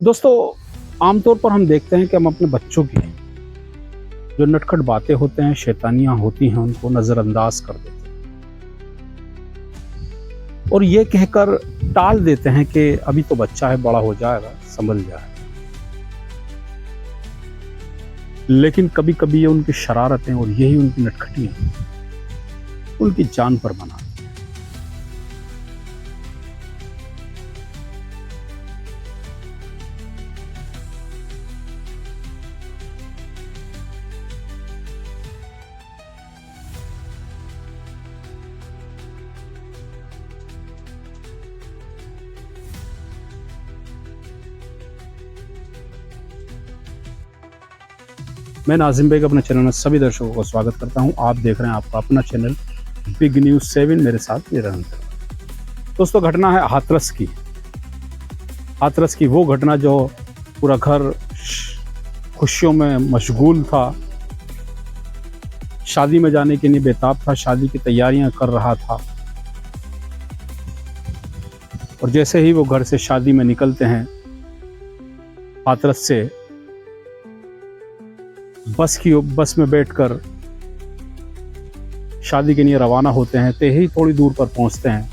दोस्तों, आमतौर पर हम देखते हैं कि हम अपने बच्चों की जो नटखट बातें होते हैं, शैतानियाँ होती हैं, उनको नज़रअंदाज कर देते हैं और ये कहकर टाल देते हैं कि अभी तो बच्चा है, बड़ा हो जाएगा, संभल जाएगा। लेकिन कभी-कभी ये उनकी शरारतें और यही उनकी नटखटियाँ उनकी जान पर बना देती हैं। मैं नाज़िम बेग अपने चैनल में सभी दर्शकों का स्वागत करता हूँ। आप देख रहे हैं आपका अपना चैनल बिग न्यूज़ 7, मेरे साथ निरंतर। दोस्तों, घटना है हाथरस की। हाथरस की वो घटना जो पूरा घर खुशियों में मशगूल था, शादी में जाने के लिए बेताब था, शादी की तैयारियां कर रहा था और जैसे ही वो घर से शादी में निकलते हैं, हाथरस से बस में बैठकर शादी के लिए रवाना होते हैं। ते ही थोड़ी दूर पर पहुंचते हैं,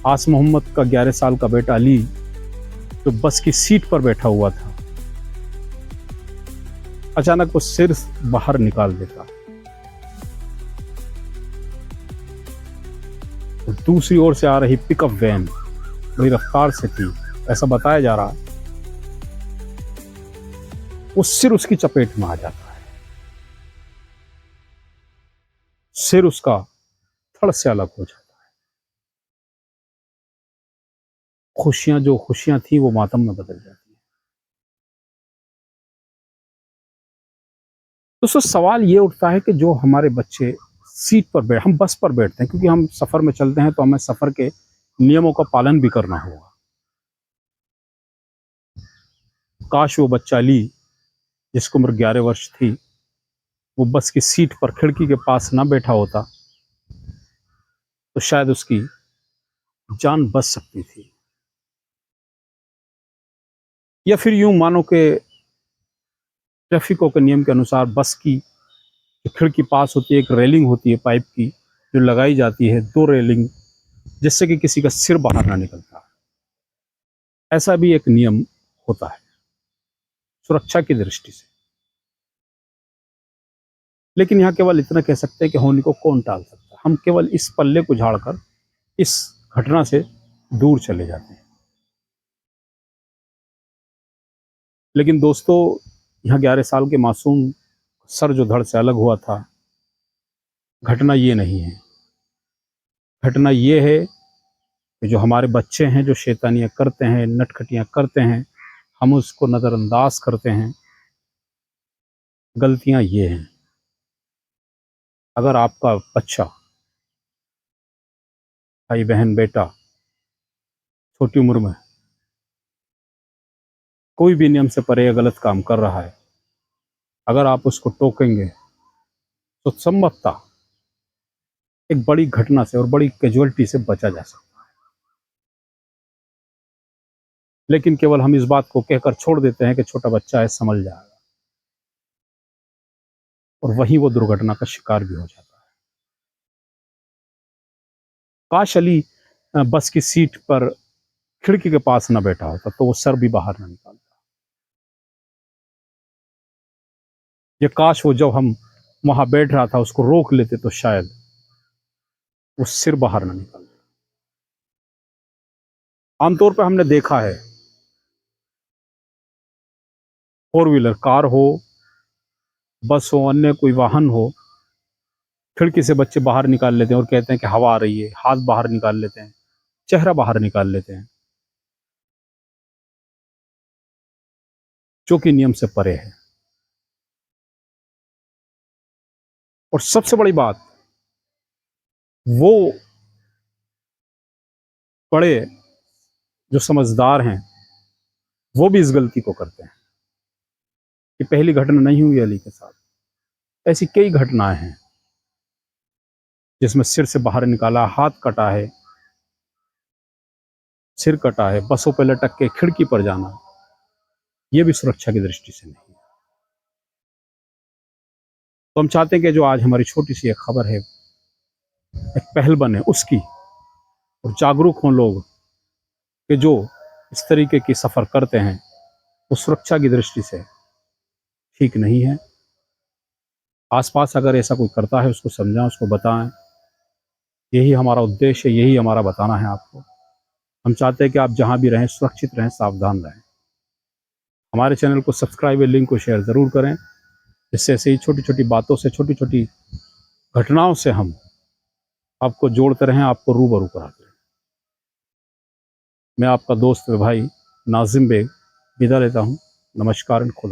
आस मोहम्मद का 11 साल का बेटा अली जो बस की सीट पर बैठा हुआ था, अचानक वो सिर बाहर निकाल देता और दूसरी ओर से आ रही पिकअप वैन बड़ी रफ्तार से थी, ऐसा बताया जा रहा। वो सिर उसकी चपेट में आ जाता है, सिर उसका धड़ से अलग हो जाता है। जो खुशियां थी वो मातम में बदल जाती है। दोस्तों, सवाल ये उठता है कि जो हमारे बच्चे सीट पर हम बस पर बैठते हैं, क्योंकि हम सफर में चलते हैं तो हमें सफर के नियमों का पालन भी करना होगा। काश वो बच्चा अली, जिसकी उम्र 11 वर्ष थी, वो बस की सीट पर खिड़की के पास ना बैठा होता तो शायद उसकी जान बच सकती थी। या फिर यूं मानो कि ट्रैफिकों के नियम के अनुसार बस की जो खिड़की पास होती है, एक रेलिंग होती है पाइप की जो लगाई जाती है, 2 रेलिंग, जिससे कि किसी का सिर बाहर ना निकलता। ऐसा भी एक नियम होता है सुरक्षा की दृष्टि से। लेकिन यहाँ केवल इतना कह सकते हैं कि होने को कौन टाल सकता है। हम केवल इस पल्ले को झाड़कर इस घटना से दूर चले जाते हैं। लेकिन दोस्तों, यहाँ 11 साल के मासूम सर जो धड़ से अलग हुआ था, घटना ये नहीं है। घटना ये है कि जो हमारे बच्चे हैं, जो शैतानियाँ करते हैं, नटखटियाँ करते हैं, हम उसको नज़रअंदाज करते हैं। गलतियाँ ये हैं, अगर आपका बच्चा, भाई बहन, बेटा छोटी उम्र में कोई भी नियम से परे या गलत काम कर रहा है, अगर आप उसको टोकेंगे तो संभवतः एक बड़ी घटना से और बड़ी कैजुअलिटी से बचा जा सकता है। लेकिन केवल हम इस बात को कहकर छोड़ देते हैं कि छोटा बच्चा है, संभल जाएगा, और वहीं वो दुर्घटना का शिकार भी हो जाता है। काश अली बस की सीट पर खिड़की के पास ना बैठा होता तो वो सर भी बाहर ना निकालता। ये काश वो जब हम वहां बैठ रहा था उसको रोक लेते तो शायद वो सिर बाहर ना निकलता। आमतौर पर हमने देखा है, फोर व्हीलर, कार हो, बस हो, अन्य कोई वाहन हो, खिड़की से बच्चे बाहर निकाल लेते हैं और कहते हैं कि हवा आ रही है, हाथ बाहर निकाल लेते हैं, चेहरा बाहर निकाल लेते हैं, जो कि नियम से परे है। और सबसे बड़ी बात, वो बड़े जो समझदार हैं वो भी इस गलती को करते हैं। कि पहली घटना नहीं हुई अली के साथ, ऐसी कई घटनाएं हैं जिसमें सिर से बाहर निकाला, हाथ कटा है, सिर कटा है, बसों पे लटक के खिड़की पर जाना, ये भी सुरक्षा की दृष्टि से नहीं है। तो हम चाहते हैं कि जो आज हमारी छोटी सी एक खबर है, एक पहल बने उसकी, और जागरूक हों लोग कि जो इस तरीके की सफ़र करते हैं वो सुरक्षा की दृष्टि से ठीक नहीं है। आसपास अगर ऐसा कोई करता है उसको समझाएं, उसको बताएं। यही हमारा उद्देश्य है, यही हमारा बताना है आपको। हम चाहते हैं कि आप जहाँ भी रहें सुरक्षित रहें, सावधान रहें। हमारे चैनल को सब्सक्राइब और लिंक को शेयर ज़रूर करें, जिससे ऐसे ही छोटी छोटी बातों से, छोटी छोटी घटनाओं से हम आपको जोड़ते रहें, आपको रूबरू कराते रहें। मैं आपका दोस्त व भाई नाजिम बेग विदा लेता हूँ। नमस्कार एंड खुदा।